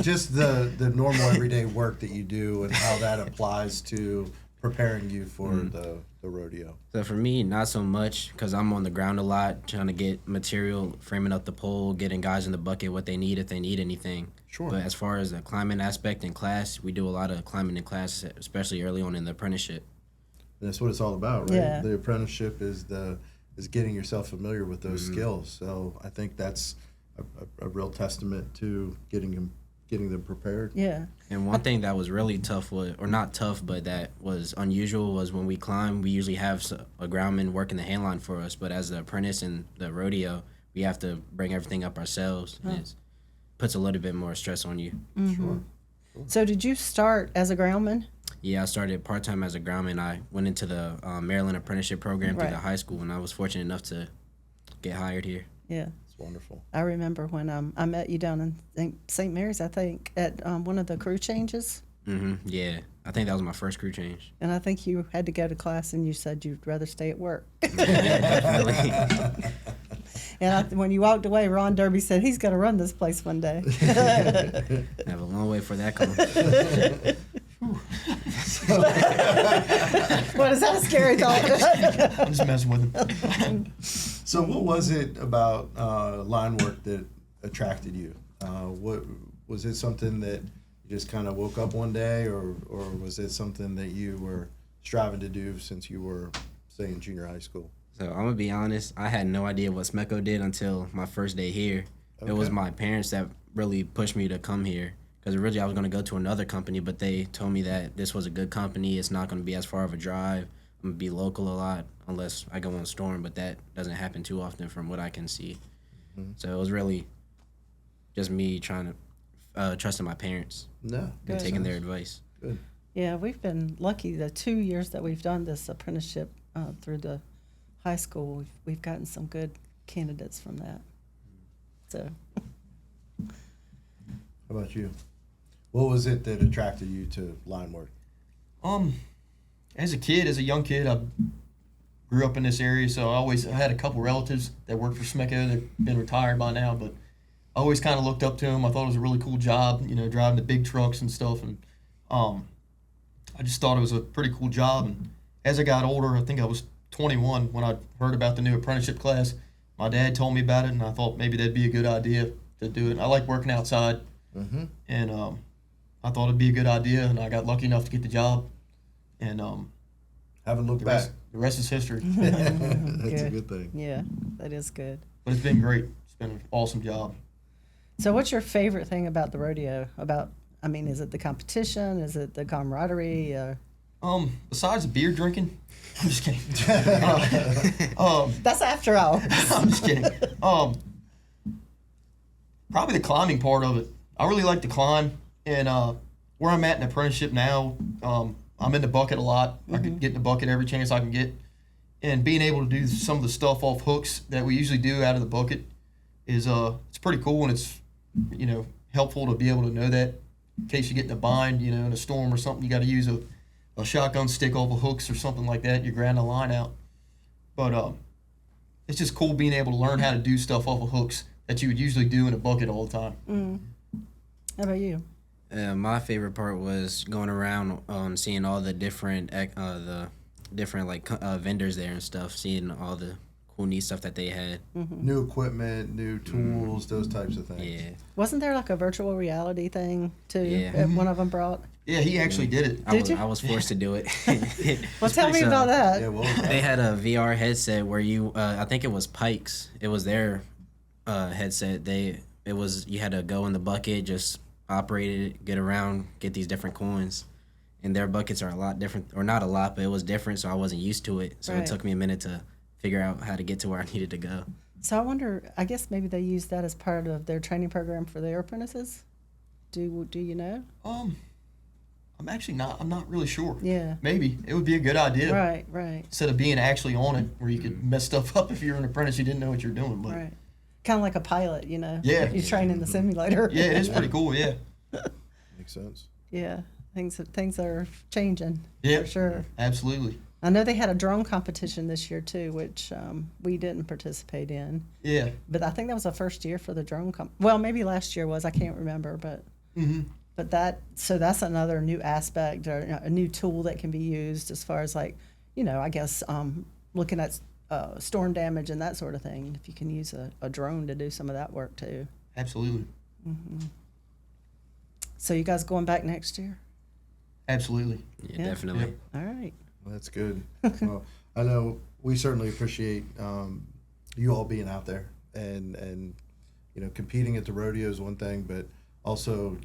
Just the normal everyday work that you do and how that applies to preparing you for the rodeo. So for me, not so much because I'm on the ground a lot, trying to get material, framing up the pole, getting guys in the bucket what they need if they need anything. Sure. But as far as the climbing aspect in class, we do a lot of climbing in class, especially early on in the apprenticeship. And that's what it's all about, right? Yeah. The apprenticeship is getting yourself familiar with those skills. So I think that's a real testament to getting them prepared. Yeah. And one thing that was really tough or not tough, but that was unusual was when we climb, we usually have a groundman working the handline for us. But as the apprentice in the rodeo, we have to bring everything up ourselves. And it puts a little bit more stress on you. Sure. So did you start as a groundman? Yeah, I started part-time as a groundman. I went into the Maryland apprenticeship program through Right. the high school, and I was fortunate enough to get hired here. Yeah. It's wonderful. I remember when I met you down in St. Mary's, I think, at one of the crew changes. Yeah, I think that was my first crew change. And I think you had to go to class and you said you'd rather stay at work. Yeah, definitely. And when you walked away, Ron Derby said he's going to run this place one day. I have a long way for that coming. What is that a scary thought? I'm just messing with him. So what was it about line work that attracted you? What was it something that you just kind of woke up one day, or was it something that you were striving to do since you were, say, in junior high school? So I'm gonna be honest, I had no idea what SMECO did until my first day here. It was Okay. my parents that really pushed me to come here, because originally I was gonna go to another company, but they told me that this was a good company. It's not gonna be as far of a drive. I'm gonna be local a lot unless I go on storm, but that doesn't happen too often from what I can see. So it was really just me trying to trusting my parents No. and taking their advice. Good. Yeah, we've been lucky the 2 years that we've done this apprenticeship through the high school. We've gotten some good candidates from that. So How about you? What was it that attracted you to line work? As a young kid, I grew up in this area, so I had a couple relatives that worked for SMECO that been retired by now, but I always kind of looked up to them. I thought it was a really cool job, driving the big trucks and stuff, and I just thought it was a pretty cool job. And as I got older, I think I was 21 when I heard about the new apprenticeship class. My dad told me about it, and I thought maybe that'd be a good idea to do it. I like working outside, and I thought it'd be a good idea, and I got lucky enough to get the job. And Haven't looked back. the rest is history. That's a good thing. yeah, that is good. But it's been great. It's been an awesome job. So what's your favorite thing about the rodeo? Is it the competition? Is it the camaraderie? Besides the beer drinking, I'm just kidding. That's after all. I'm just kidding. Probably the climbing part of it. I really like to climb, and where I'm at in apprenticeship now, I'm in the bucket a lot. I could get in the bucket every chance I can get, and being able to do some of the stuff off hooks that we usually do out of the bucket is it's pretty cool, and it's helpful to be able to know that in case you get in a bind, in a storm or something, you got to use a shotgun stick off of hooks or something like that. You're grounding the line out, but it's just cool being able to learn how to do stuff off of hooks that you would usually do in a bucket all the time. How about you? My favorite part was going around, seeing all the different vendors there and stuff, seeing all the cool neat stuff that they had. New equipment, new tools, those types of things. Yeah, Wasn't there like a virtual reality thing too? Yeah. That one of them brought. Yeah, he actually did it. I was forced to do it. Well, tell me about that. Yeah, well, They had a VR headset where you, I think it was Pikes. It was their headset. You had to go in the bucket, just operate it, get around, get these different coins. And their buckets are a lot different, or not a lot, but it was different, so I wasn't used to it. So Right. it took me a minute to figure out how to get to where I needed to go. So I wonder. I guess maybe they use that as part of their training program for their apprentices. Do you know? I'm not really sure. Yeah. Maybe it would be a good idea. Right. Instead of being actually on it, where you could mess stuff up if you're an apprentice, you didn't know what you're doing. But Right. Kind of like a pilot, Yeah. You train in the simulator. yeah, it is pretty cool. Yeah. makes sense. Yeah. Things are changing. Yeah. For sure. Absolutely. I know they had a drone competition this year too, which we didn't participate in. Yeah. But I think that was the first year for the drone well, maybe last year was. I can't remember, but that's another new aspect or a new tool that can be used as far as I guess looking at storm damage and that sort of thing. If you can use a drone to do some of that work too. Absolutely. So you guys going back next year? Absolutely. Yeah, Yeah. definitely. Yep. All right. Well, that's good. Well, I know we certainly appreciate you all being out there and competing at the rodeo is one thing, but also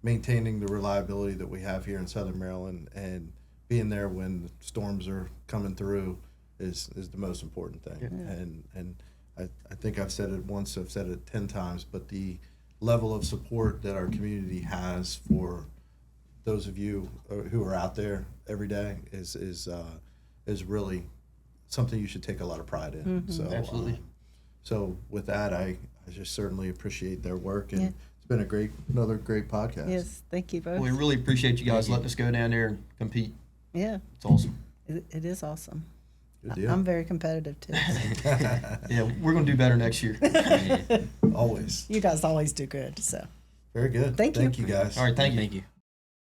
maintaining the reliability that we have here in Southern Maryland and being there when the storms are coming through is the most important thing. Yeah. And I think I've said it once, I've said it 10 times, but the level of support that our community has for those of you who are out there every day is really something you should take a lot of pride in. So Absolutely. So with that, I just certainly appreciate their work, and Yeah. it's been another great podcast. Yes, thank you both. Well, we really appreciate you guys letting us go down there and compete. Yeah, It's awesome. it is awesome. Good deal. I'm very competitive too. Yeah, we're going to do better next year. Always. You guys always do good. So Very good. Thank you. Thank you, guys. All right, thank you. Thank you.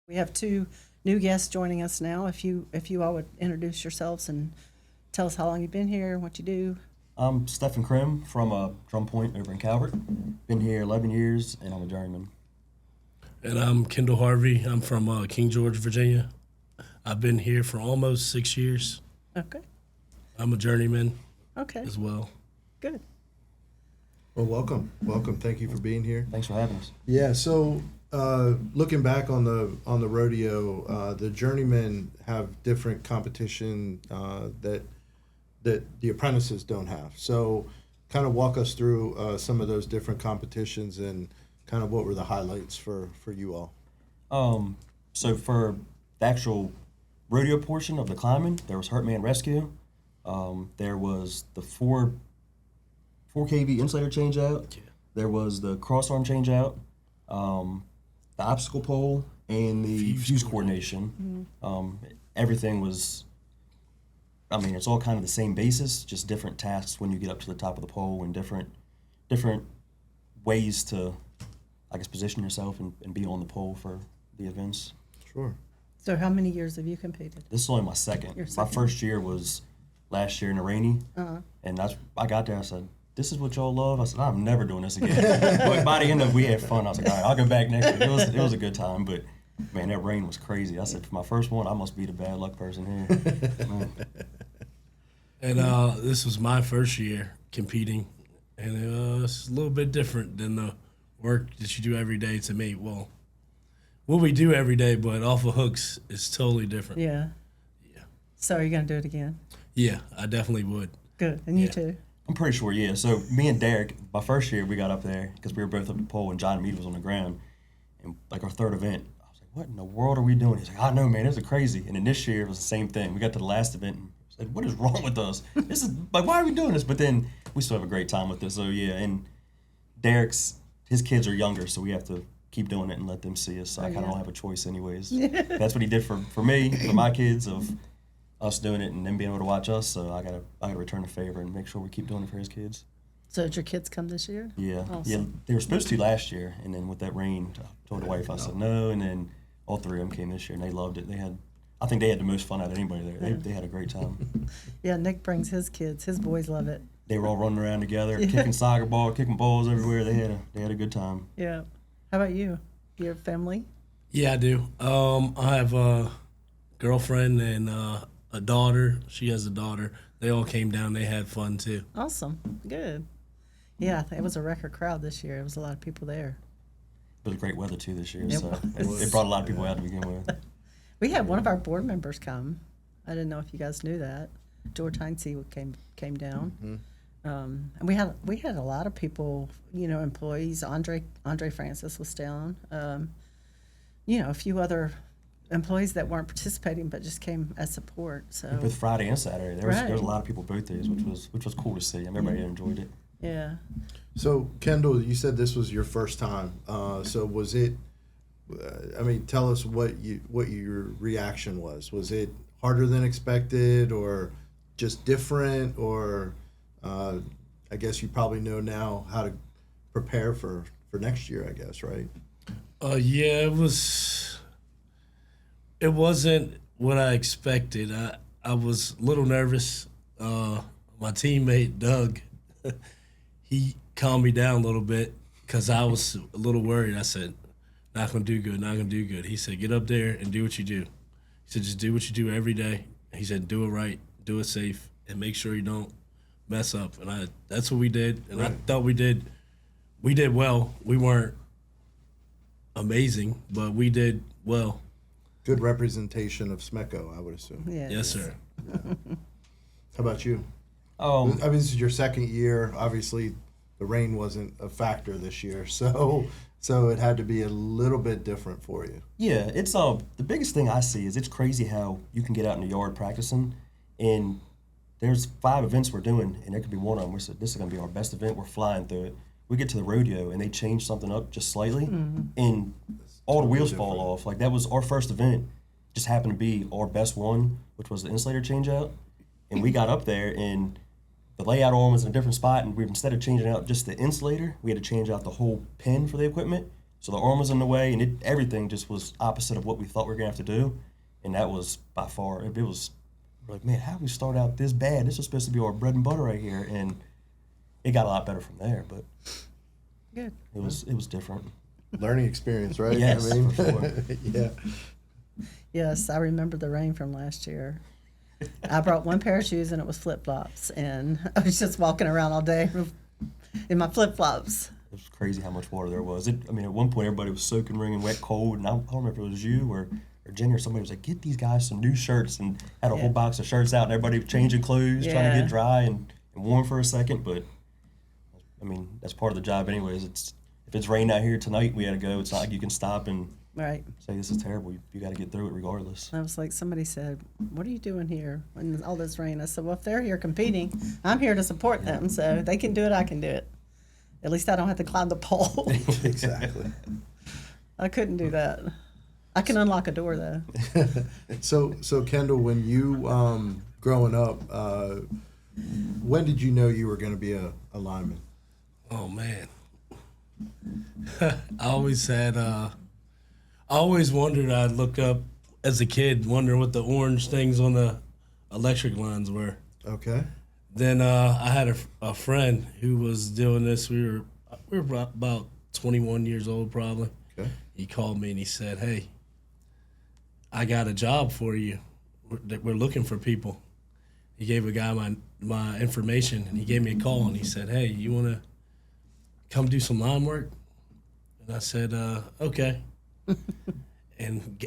we have two new guests joining us now. If you all would introduce yourselves and tell us how long you've been here, what you do. I'm Stephen Krim from Drum Point over in Calvert. Been here 11 years, and I'm a journeyman. And I'm Kendall Harvey. I'm from King George, Virginia. I've been here for almost 6 years. Okay. I'm a journeyman Okay. as well. Good. Well, welcome. Thank you for being here. Thanks for having us. Yeah. So, looking back on the rodeo, the journeymen have different competition that the apprentices don't have. So, kind of walk us through some of those different competitions and kind of what were the highlights for you all. So for the actual rodeo portion of the climbing, there was Hurt Man Rescue. There was the 4 kV insulator change out. Yeah. There was the crossarm change out, the obstacle pole, and the fuse coordination. Everything was, I mean, it's all kind of the same basis, just different tasks when you get up to the top of the pole and different ways to, I guess, position yourself and be on the pole for the events. Sure. So how many years have you competed? This is only my second. Your My second. first year was last year in the rainy, and I got there. I said, "This is what y'all love." I said, "I'm never doing this again." But by the end of it, we had fun. I was like, "All right, I'll go back next year." It was a good time, but man, that rain was crazy. I said, for my first one, I must be the bad luck person here. Man. And this was my first year competing. And it's a little bit different than the work that you do every day to me. Well, what we do every day, but off of hooks is totally different. Yeah. Yeah. So are you going to do it again? Yeah, I definitely would. Good. And you Yeah. too? I'm pretty sure, yeah. So me and Derek, my first year, we got up there because we were both up the pole and John Mead was on the ground. And like our third event, I was like, "What in the world are we doing?" He's like, "I know, man, this is crazy." And then this year it was the same thing. We got to the last event and said, "What is wrong with us? This is like, why are we doing this?" But then we still have a great time with this. So yeah, and his kids are younger, so we have to keep doing it and let them see us. So I kind of don't have a choice anyways. That's what he did for me, for my kids, of us doing it and them being able to watch us. So I gotta return the favor and make sure we keep doing it for his kids. So did your kids come this year? Yeah, Awesome. yeah. They were supposed to last year, and then with that rain, I told the wife, I said no, and then all 3 of them came this year, and they loved it. I think they had the most fun out of anybody there. They had a great time. Yeah, Nick brings his kids. His boys love it. They were all running around together, kicking soccer ball, kicking balls everywhere. They had a good time. Yeah. How about you? Your family? Yeah, I do. I have a girlfriend and a daughter. She has a daughter. They all came down. They had fun too. Awesome. Good. Yeah, it was a record crowd this year. It was a lot of people there. It was great weather too this year, It so was. it brought a lot of people out to begin with. We had one of our board members come. I didn't know if you guys knew that. George Heinze came down. And we had a lot of people, employees. Andre Francis was down. A few other employees that weren't participating but just came as support. So Both Friday and Saturday, there was Right. a lot of people both days, which was cool to see. Everybody enjoyed it. yeah. So, Kendall, you said this was your first time. So was it? Tell us what your reaction was. Was it harder than expected, or just different, or I guess you probably know now how to prepare for next year, I guess, right? Yeah, it was. It wasn't what I expected. I was a little nervous. My teammate Doug, he calmed me down a little bit because I was a little worried. I said, "Not gonna do good. Not gonna do good." He said, "Get up there and do what you do." He said, "Just do what you do every day." He said, "Do it right, do it safe, and make sure you don't mess up." And that's what we did. And I Right. thought we did well. We weren't amazing, but we did well. Good representation of SMECO, I would assume. Yeah. Yes, sir. How about you? This is your second year. Obviously, the rain wasn't a factor this year. So, So it had to be a little bit different for you. Yeah, it's the biggest thing I see is it's crazy how you can get out in the yard practicing, and there's 5 events we're doing, and there could be one of them. We said this is gonna be our best event. We're flying through it. We get to the rodeo, and they change something up just slightly, and all the wheels fall off. Like that was our first event, just happened to be our best one, which was the insulator change out, and we got up there and the layout arm was in a different spot, and we instead of changing out just the insulator, we had to change out the whole pin for the equipment. So the arm was in the way, and everything just was opposite of what we thought we were gonna have to do, and that was by far it was like, man, how did we start out this bad? This was supposed to be our bread and butter right here, and it got a lot better from there. But Good. it was different. Learning experience, right? Yes, for sure. Yeah. Yes, I remember the rain from last year. I brought one pair of shoes and it was flip flops, and I was just walking around all day in my flip flops. It was crazy how much water there was. At one point everybody was soaking, wringing wet, cold, and I don't remember if it was you or Jenny or somebody was like, "Get these guys some new shirts," and had a whole box of shirts out, and everybody was changing clothes, trying to get dry and warm for a second. But I mean, that's part of the job, anyways. If it's raining out here tonight, we had to go. It's not like you can stop and Right. say this is terrible. You got to get through it regardless. I was like, somebody said, "What are you doing here in all this rain?" I said, "Well, if they're here competing, I'm here to support them. So if they can do it, I can do it. At least I don't have to climb the pole." Exactly. I couldn't do that. I can unlock a door though. So Kendall, when you growing up, when did you know you were going to be a lineman? Oh man. I always wondered. I'd look up as a kid, wondering what the orange things on the electric lines were. Okay. Then I had a friend who was doing this. We were about 21 years old, probably. Okay. He called me and he said, "Hey, I got a job for you. We're looking for people." He gave a guy my information, and he gave me a call, and he said, "Hey, you want to come do some line work?" And I said, "Okay." And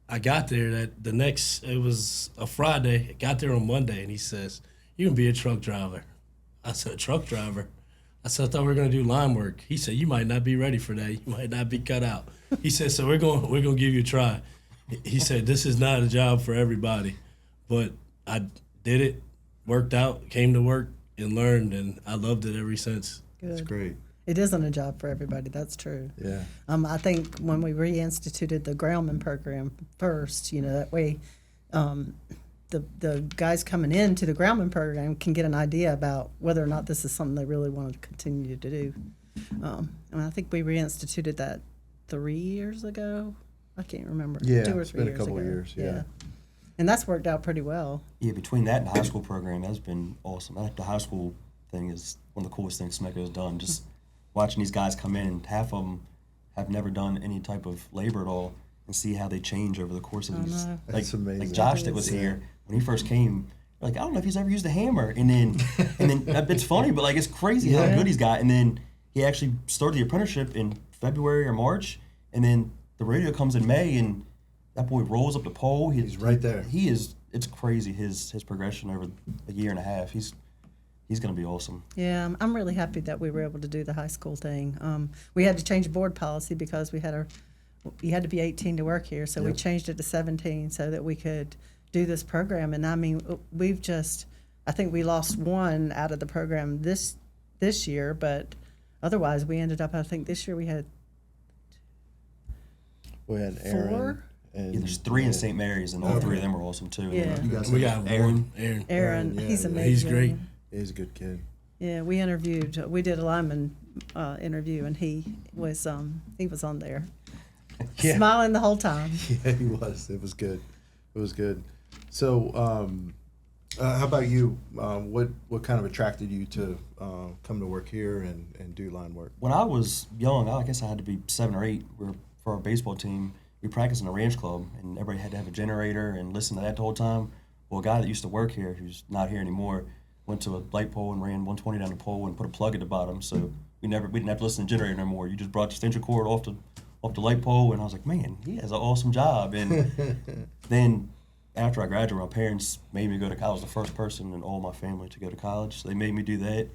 I got there it was a Friday. I got there on Monday, and he says, "You can be a truck driver." I said, "Truck driver?" I said, "I thought we were going to do line work." He said, "You might not be ready for that. You might not be cut out." He said, "So we're going to give you a try." He said, "This is not a job for everybody." But I did it, worked out, came to work, and learned, and I loved it ever since. That's great. It isn't a job for everybody. That's true. Yeah. I think when we reinstituted the groundman program first, that way the guys coming into the groundman program can get an idea about whether or not this is something they really want to continue to do. I think we reinstituted that 3 years ago. I can't remember. Yeah, 2 or it's 3 been a years couple ago. of years, yeah. And that's worked out pretty well. Yeah, between that and the high school program, that's been awesome. The high school thing is one of the coolest things SMECO has done. Just watching these guys come in, and half of them have never done any type of labor at all, and see how they change over the course of these. know. That's amazing. Like Josh that was here when he first came. Like, I don't know if he's ever used a hammer, and then it's funny, but like it's crazy how good he's got. And then he actually started the apprenticeship in February or March, and then the rodeo comes in May, and that boy rolls up the pole. He's right there. He is. It's crazy his progression over a year and a half. He's going to be awesome. Yeah, I'm really happy that we were able to do the high school thing. We had to change board policy because you had to be 18 to work here, so we changed it to 17 so that we could do this program. And I mean, I think we lost one out of the program this year, but otherwise we ended up, I think this year we had Aaron. 4. And Yeah, there's 3 in St. Mary's, and all 3 of them are awesome too. And Yeah. then You guys We have got Aaron. Aaron. Aaron, yeah, he's yeah. amazing. He's great. He's a good kid. Yeah, we did a lineman interview, and he was on there, Yeah. smiling the whole time. Yeah, he was. It was good. It was good. So, how about you? What kind of attracted you to come to work here and do line work? When I was young, I guess I had to be 7 or 8. For our baseball team, we practiced in a ranch club, and everybody had to have a generator and listen to that the whole time. Well, a guy that used to work here, who's not here anymore, went to a light pole and ran 120 down the pole and put a plug at the bottom. So we didn't have to listen to the generator no more. You just brought the extension cord off the light pole, and I was like, man, he has an awesome job. And then after I graduated, my parents made me go to college. I was the first person in all my family to go to college. So they made me do that.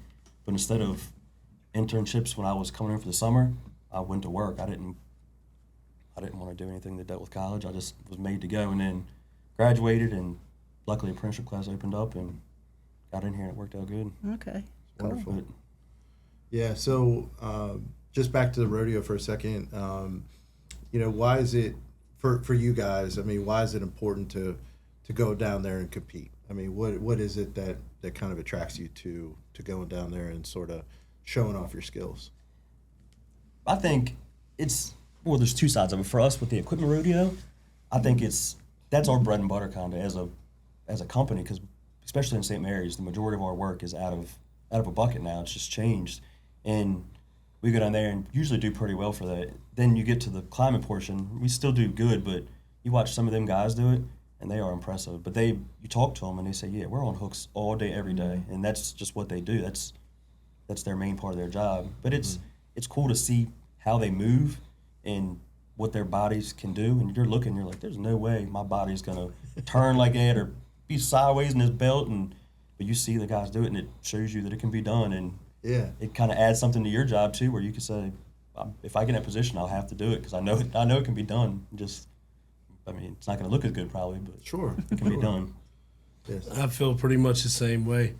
But instead of internships when I was coming in for the summer, I went to work. I didn't want to do anything that dealt with college. I just was made to go, and then graduated, and luckily apprenticeship class opened up, and got in here, and it worked out good. Okay. Wonderful. But Yeah. So just back to the rodeo for a second. Why is it for you guys? I mean, why is it important to go down there and compete? I mean, what is it that kind of attracts you to going down there and sort of showing off your skills? I think there's two sides of it. For us with the equipment rodeo, I think that's our bread and butter kind of as a company, because especially in St. Mary's, the majority of our work is out of a bucket now. It's just changed, and we go down there and usually do pretty well for that. Then you get to the climbing portion, we still do good, but you watch some of them guys do it, and they are impressive. But you talk to them and they say, yeah, we're on hooks all day, every day, and that's just what they do. That's their main part of their job. But it's cool to see how they move and what their bodies can do. And you're like, there's no way my body's gonna turn like that or be sideways in this belt. But you see the guys do it, and it shows you that it can be done. And Yeah. it kind of adds something to your job too, where you can say, if I get in that position, I'll have to do it because I know it can be done. It's not going to look as good probably, but Sure. it can be done. Yes. I feel pretty much the same way.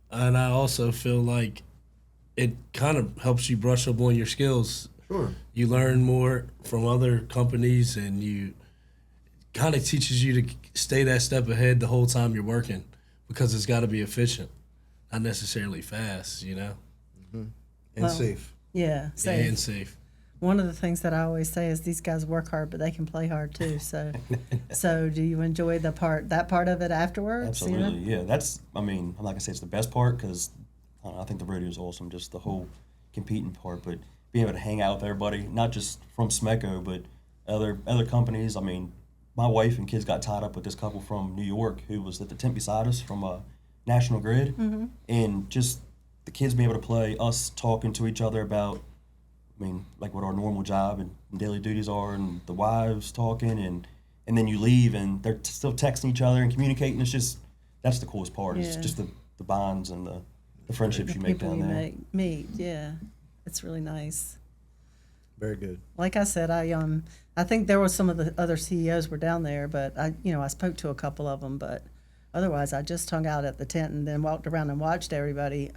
And I also feel like it kind of helps you brush up on your skills. Sure. You learn more from other companies, and you kind of teaches you to stay that step ahead the whole time you're working, because it's got to be efficient, not necessarily fast, And Well, safe. Yeah, safe. and safe. One of the things that I always say is these guys work hard, but they can play hard too. So do you enjoy that part of it afterwards? Absolutely, yeah. I'm not going to say it's the best part because I think the rodeo is awesome, just the whole competing part, but being able to hang out with everybody, not just from SMECO, but other companies. I mean, my wife and kids got tied up with this couple from New York who was at the tent beside us from National Grid, and just the kids being able to play, us talking to each other about, like what our normal job and daily duties are, and the wives talking, and then you leave and they're still texting each other and communicating. That's the coolest part. It's Yeah. just the bonds and the friendships you make People down there. meet, yeah. It's really nice. Very good. Like I said, I think there were some of the other CEOs were down there, but I spoke to a couple of them, but otherwise I just hung out at the tent and then walked around and watched everybody.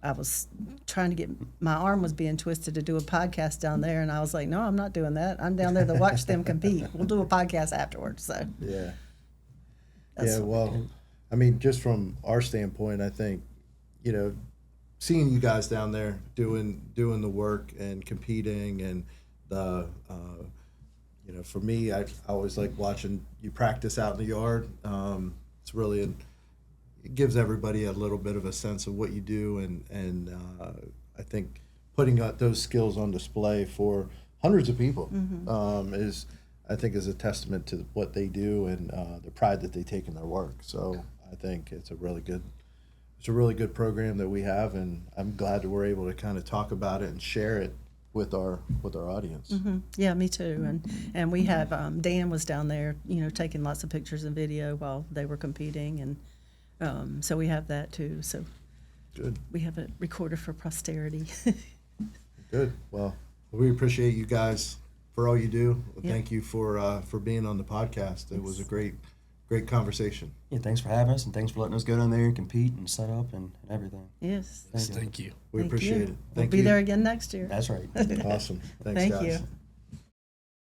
I was trying to get, my arm was being twisted to do a podcast down there, and I was like, no, I'm not doing that. I'm down there to watch them compete. We'll do a podcast afterwards. So Yeah. That's- Yeah, well, just from our standpoint, I think, seeing you guys down there doing the work and competing, and for me, I always like watching you practice out in the yard. It's really it gives everybody a little bit of a sense of what you do, and I think putting those skills on display for hundreds of people is a testament to what they do and the pride that they take in their work. So I think it's a really good program that we have, and I'm glad that we're able to kind of talk about it and share it with our audience. yeah, me too. And we have Dan was down there, taking lots of pictures and video while they were competing, and so we have that too. So Good. we have it recorded for posterity. Good. Well, we appreciate you guys for all you do. Yeah. Thank you for being on the podcast. It was a great conversation. Yeah, thanks for having us, and thanks for letting us go down there and compete and set up and everything. Yes. Thank you. Thank you. We Thank appreciate you. it. We'll Thank be you. there again next year. That's right. Awesome. Thanks, Thank guys. you.